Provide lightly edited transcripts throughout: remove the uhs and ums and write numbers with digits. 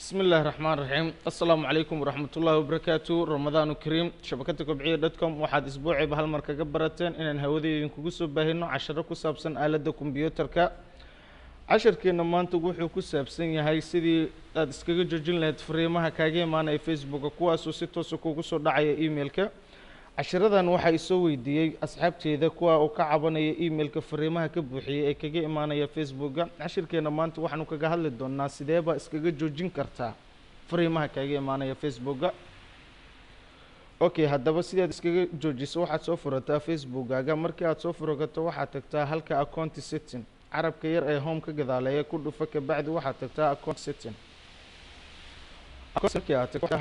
بسم الله الرحمن الرحيم السلام عليكم ورحمة الله وبركاته رمضان كريم شبكة كبعية دوتكم واحد أسبوعي بهالمركة قبرتين إن هودي كوسو باهنو عشرة كسابسن آلة كمبيوتر كا عشر كنا ما أنتو وحو كسابسن هاي سيدي تسكيجو جوجين لهاد فريمها كاجي معنا فيسبوك كواسو ستو سكوكسو دعاية إيميل كا cashiradan waxa isoo weydiiyay asxaabteeda kuwa oo ka cabanaya emailka fariimaha ka buuxiyay ee kaga imaanaya facebooka cashirkeena maanta waxaanu kaga hadli doonaa sideeba iskaga joojin kartaa fariimaha kaga imaanaya facebooka okay haddaba sidaad iskaga joojiso waxaad soo furataa facebookaga markii aad soo furato waxaad tagtaa halka account setting carabka yar ee home ka gadaaleeya ku dhufa ka bacdi waxaad tagtaa account setting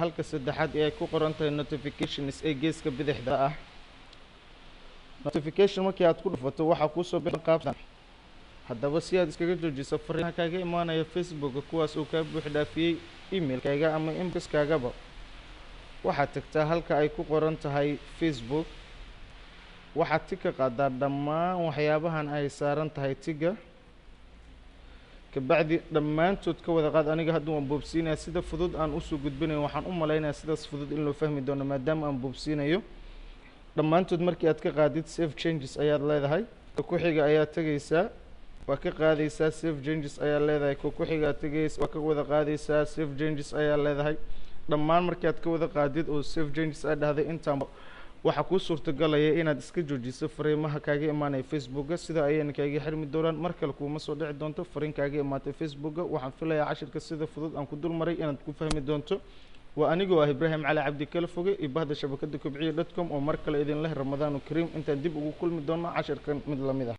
halka saddexaad ee ku qoran tahay notifications ee geeska bidixda ah notification markii aad ku dhufato waxa ku soo bixin qaabsan haddaba si aad iskaga joojiso fariimaha kaaga imaanaya facebook kuwaas oo ka buux dhaafiyay emailkaaga ama inboxkaagaba waxaad tagtaa halka ay ku qoran tahay facebook waxaad tika qaadaa dhammaan waxyaabahan ay saaran tahay tiga kabacdi dhammaantood ka wada qaad aniga hadda waan boobsiinaya sida fudud aan u soo gudbinayo waxaan u maleynayaa sidaas fudud in loo fahmi doono maadaama aan boobsiinayo dhammaantood markii aad ka qaadid save changes ayaad leedahay ku xiga ayaad tagaysaa waa ka qaadaysaa save changes ayaad leedahay ku xiga aad tagaysaa waa ka wada qaadaysaa save changes ayaad leedahay dhammaan markii aad ka wada qaadid oo save changes aad dhahday intaan waxa ku suurtagalaya inaad iska joojiso fariimaha kaaga imaanaya facebooka sida ayaan kaaga xirmi doonaan mar kale kuma soo dhici doonto fariin kaaga imaatay facebooka waxaan filayaa cashirka sida fudud aan ku dul maray inaad ku fahmi doonto waa anigoo Ibrahim Cali Cabdi kala foge ibahda shabakada kubciya.com oo mar kale idin leh Ramadaan Kariim intaan dib ugu kulmi doono cashirkan mid lamid ah